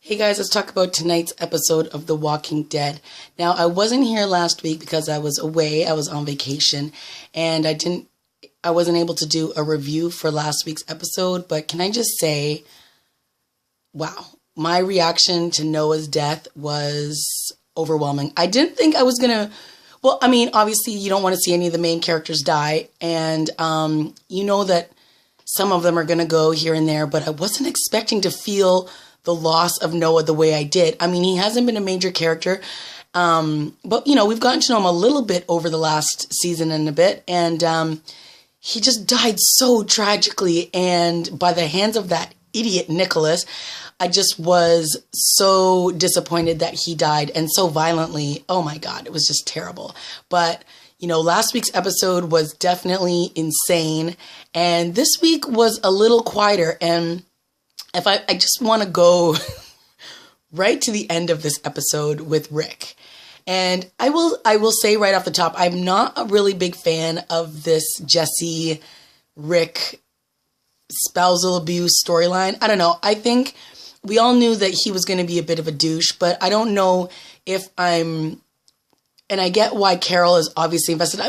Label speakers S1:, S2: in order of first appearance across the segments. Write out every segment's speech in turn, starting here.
S1: Hey guys, let's talk about tonight's episode of The Walking Dead. Now, I wasn't here last week because I was away. I was on vacation and I wasn't able to do a review for last week's episode, but can I just say, wow, my reaction to Noah's death was overwhelming. I didn't think I was obviously you don't want to see any of the main characters die, and you know that some of them are going to go here and there, but I wasn't expecting to feel the loss of Noah the way I did. I mean, he hasn't been a major character, but, we've gotten to know him a little bit over the last season and a bit, and he just died so tragically, and by the hands of that idiot Nicholas. I just was so disappointed that he died, and so violently. Oh my God, it was just terrible. But last week's episode was definitely insane, and this week was a little quieter. And if I just want to go right to the end of this episode with Rick. And I will say right off the top, I'm not a really big fan of this Jesse Rick spousal abuse storyline. I don't know. I think we all knew that he was going to be a bit of a douche, but I don't know if and I get why Carol is obviously invested.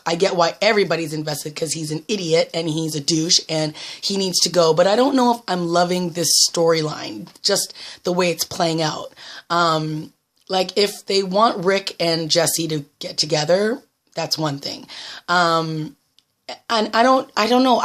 S1: I get why everybody's invested, because he's an idiot and he's a douche and he needs to go. But I don't know if I'm loving this storyline, just the way it's playing out. If they want Rick and Jesse to get together, that's one thing. And I don't know.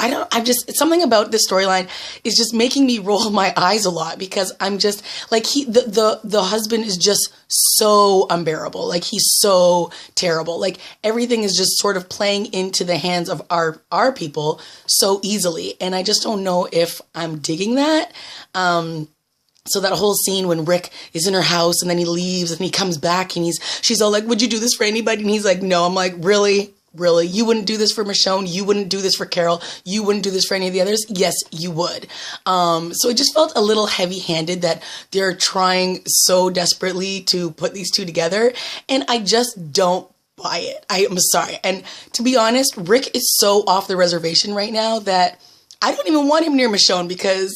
S1: Something about this storyline is just making me roll my eyes a lot, because I'm just like, the husband is just so unbearable. Like, he's so terrible. Like, everything is just sort of playing into the hands of our people so easily. And I just don't know if I'm digging that. So that whole scene when Rick is in her house and then he leaves and he comes back and she's all like, would you do this for anybody? And he's like, no. I'm like, really? Really? You wouldn't do this for Michonne? You wouldn't do this for Carol? You wouldn't do this for any of the others? Yes, you would. So it just felt a little heavy-handed that they're trying so desperately to put these two together, and I just don't buy it. I am sorry. And to be honest, Rick is so off the reservation right now that I don't even want him near Michonne, because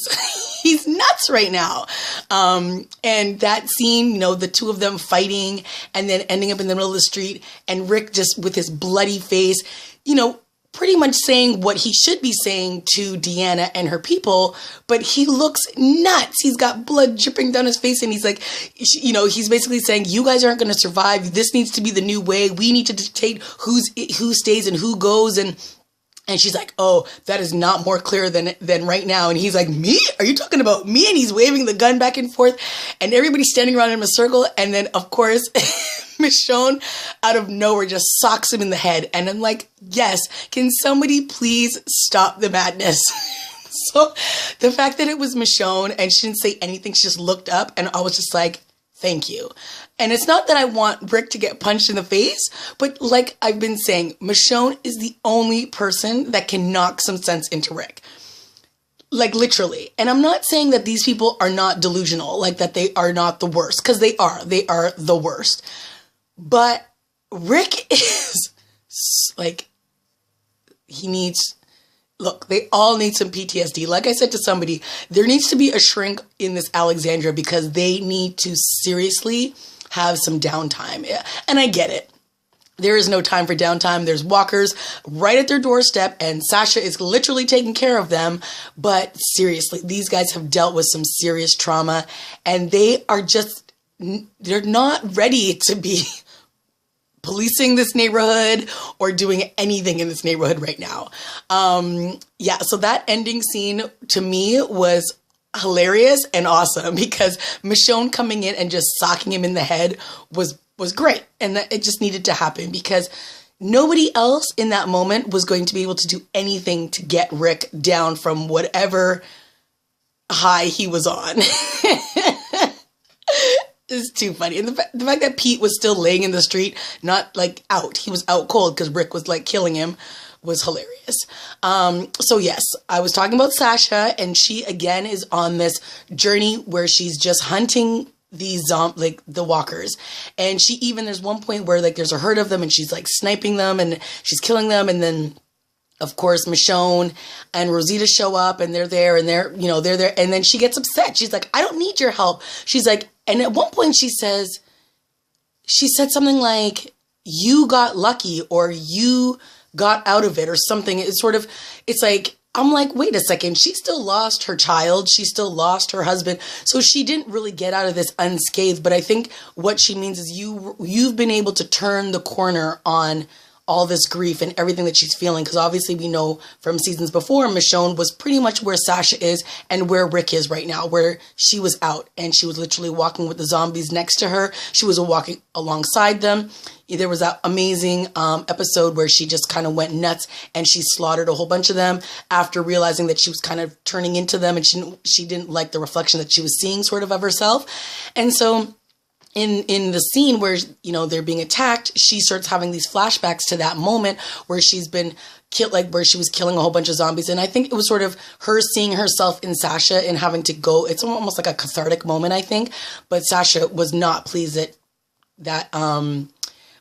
S1: he's nuts right now. And that scene, the two of them fighting and then ending up in the middle of the street, and Rick just with his bloody face, pretty much saying what he should be saying to Deanna and her people, but he looks nuts. He's got blood dripping down his face, and he's like, he's basically saying, you guys aren't going to survive. This needs to be the new way. We need to dictate who stays and who goes. And she's like, oh, that is not more clear than right now. And he's like, me? Are you talking about me? And he's waving the gun back and forth, and everybody's standing around in a circle. And then, of course, Michonne out of nowhere just socks him in the head. And I'm like, yes, can somebody please stop the madness? So the fact that it was Michonne and she didn't say anything, she just looked up, and I was just like, thank you. And it's not that I want Rick to get punched in the face, but like I've been saying, Michonne is the only person that can knock some sense into Rick. Like, literally. And I'm not saying that these people are not delusional, like that they are not the worst, because they are. They are the worst. But Rick is like, look, they all need some PTSD. Like I said to somebody, there needs to be a shrink in this Alexandria, because they need to seriously have some downtime. And I get it. There is no time for downtime. There's walkers right at their doorstep, and Sasha is literally taking care of them. But seriously, these guys have dealt with some serious trauma, and they're not ready to be policing this neighborhood or doing anything in this neighborhood right now. So that ending scene to me was hilarious and awesome, because Michonne coming in and just socking him in the head was great. And it just needed to happen, because nobody else in that moment was going to be able to do anything to get Rick down from whatever high he was on. It's too funny. And the fact that Pete was still laying in the street, not like out. He was out cold because Rick was like killing him, was hilarious. So yes, I was talking about Sasha, and she again is on this journey where she's just hunting these the walkers. And there's one point where like there's a herd of them, and she's like sniping them and she's killing them, and then of course, Michonne and Rosita show up, and they're there, and they're there. And then she gets upset. She's like, I don't need your help. She's like, and at one point she said something like, you got lucky, or you got out of it, or something. It's like, I'm like, wait a second. She still lost her child. She still lost her husband. So she didn't really get out of this unscathed. But I think what she means is you've been able to turn the corner on all this grief and everything that she's feeling. Because obviously we know from seasons before, Michonne was pretty much where Sasha is and where Rick is right now, where she was out and she was literally walking with the zombies next to her. She was walking alongside them. There was that amazing episode where she just kind of went nuts and she slaughtered a whole bunch of them after realizing that she was kind of turning into them, and she didn't like the reflection that she was seeing sort of herself. And so in the scene where, they're being attacked, she starts having these flashbacks to that moment where she's been killed, like where she was killing a whole bunch of zombies. And I think it was sort of her seeing herself in Sasha and having to go. It's almost like a cathartic moment, I think. But Sasha was not pleased that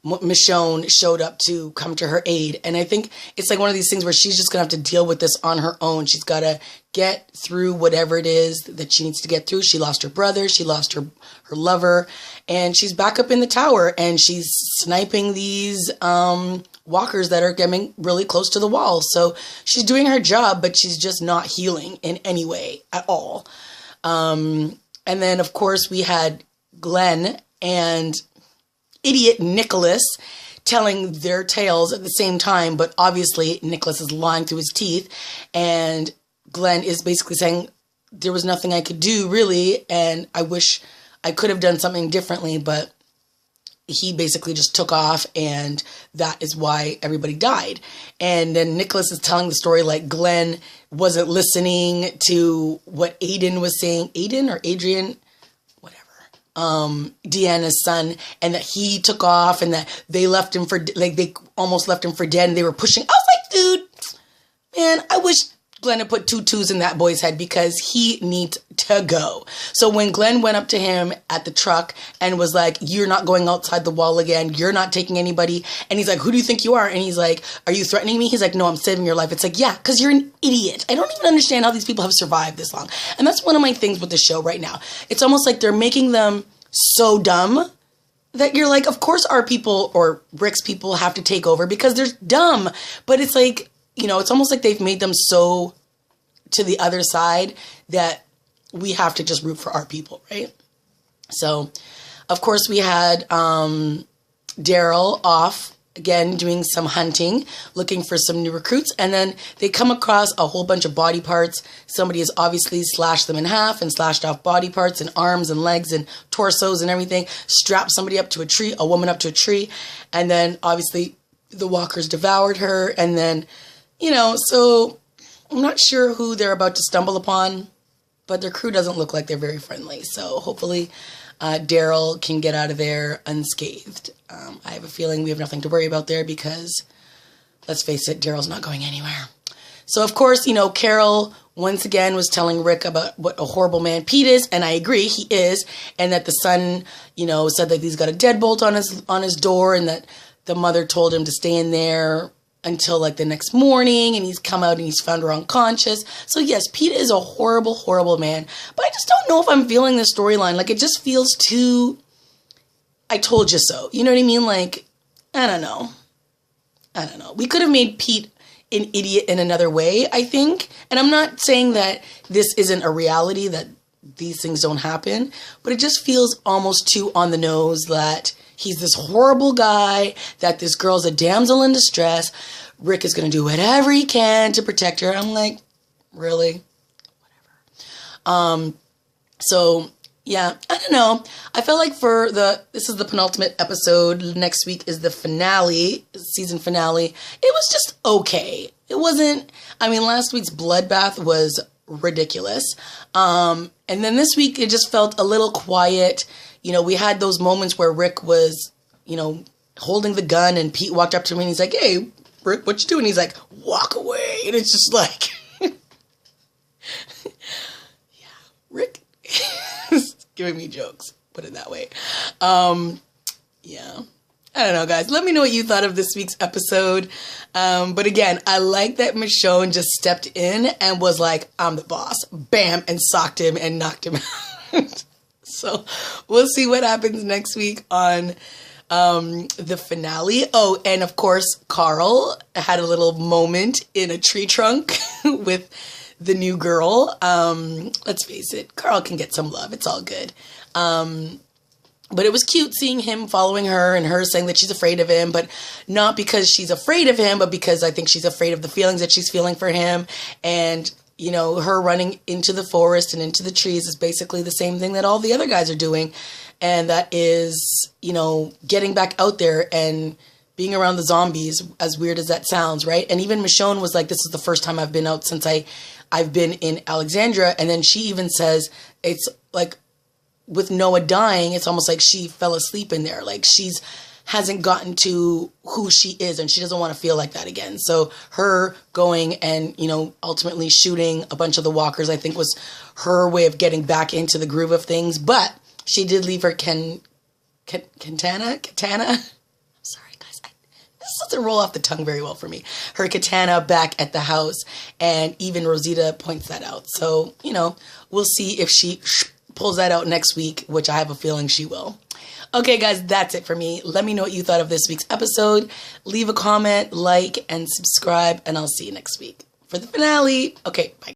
S1: Michonne showed up to come to her aid. And I think it's like one of these things where she's just going to have to deal with this on her own. She's got to get through whatever it is that she needs to get through. She lost her brother. She lost her lover. And she's back up in the tower and she's sniping these walkers that are getting really close to the wall. So she's doing her job, but she's just not healing in any way at all. And then, of course, we had Glenn and idiot Nicholas telling their tales at the same time, but obviously Nicholas is lying through his teeth, and Glenn is basically saying there was nothing I could do really, and I wish I could have done something differently, but he basically just took off, and that is why everybody died. And then Nicholas is telling the story like Glenn wasn't listening to what Aiden was saying. Aiden or Adrian? Deanna's son, and that he took off, and that they left him they almost left him for dead, and they were pushing. I was like, dude, man, I wish Glenn had put 2 2s in that boy's head, because he needs to go. So when Glenn went up to him at the truck and was like, you're not going outside the wall again, you're not taking anybody, and he's like, who do you think you are? And he's like, are you threatening me? He's like, no, I'm saving your life. It's like, yeah, because you're an idiot. I don't even understand how these people have survived this long. And that's one of my things with the show right now. It's almost like they're making them so dumb that you're like, of course our people or Rick's people have to take over because they're dumb. But it's like, it's almost like they've made them so to the other side that we have to just root for our people, right? So, of course, we had Daryl off again doing some hunting, looking for some new recruits, and then they come across a whole bunch of body parts. Somebody has obviously slashed them in half and slashed off body parts and arms and legs and torsos and everything, strapped somebody up to a tree, a woman up to a tree, and then obviously the walkers devoured her. And then, so I'm not sure who they're about to stumble upon, but their crew doesn't look like they're very friendly. So hopefully Daryl can get out of there unscathed. I have a feeling we have nothing to worry about there because, let's face it, Daryl's not going anywhere. So, of course, Carol once again was telling Rick about what a horrible man Pete is, and I agree, he is, and that the son, said that he's got a deadbolt on his door, and that the mother told him to stay in there until like the next morning, and he's come out and he's found her unconscious. So yes, Pete is a horrible, horrible man. But I just don't know if I'm feeling the storyline. Like, it just feels too, I told you so. You know what I mean? Like, I don't know. We could have made Pete an idiot in another way, I think. And I'm not saying that this isn't a reality, that these things don't happen. But it just feels almost too on the nose that he's this horrible guy, that this girl's a damsel in distress. Rick is going to do whatever he can to protect her. I'm like, really? Whatever. So, yeah, I don't know. I felt like this is the penultimate episode. Next week is the finale, season finale. It was just okay. It wasn't, last week's bloodbath was ridiculous. And then this week it just felt a little quiet. We had those moments where Rick was, holding the gun, and Pete walked up to him and he's like, hey, Rick, what you doing? He's like, walk away. And it's just like, yeah, Rick is giving me jokes, put it that way. Yeah, I don't know, guys. Let me know what you thought of this week's episode. But again, I like that Michonne just stepped in and was like, I'm the boss. Bam, and socked him and knocked him out. So we'll see what happens next week on the finale. Oh, and of course, Carl had a little moment in a tree trunk with the new girl. Let's face it, Carl can get some love. It's all good. But it was cute seeing him following her and her saying that she's afraid of him, but not because she's afraid of him, but because I think she's afraid of the feelings that she's feeling for him. And, you know, her running into the forest and into the trees is basically the same thing that all the other guys are doing. And that is, you know, getting back out there and being around the zombies, as weird as that sounds, right? And even Michonne was like, this is the first time I've been out since I've been in Alexandria. And then she even says it's like, with Noah dying, it's almost like she fell asleep in there. Like hasn't gotten to who she is, and she doesn't want to feel like that again. So her going and, you know, ultimately shooting a bunch of the walkers, I think was her way of getting back into the groove of things. But she did leave her katana. Sorry, guys. This doesn't roll off the tongue very well for me. Her katana back at the house, and even Rosita points that out. So, you know, we'll see if she pulls that out next week, which I have a feeling she will. Okay, guys, that's it for me. Let me know what you thought of this week's episode. Leave a comment, like, and subscribe, and I'll see you next week for the finale. Okay, bye.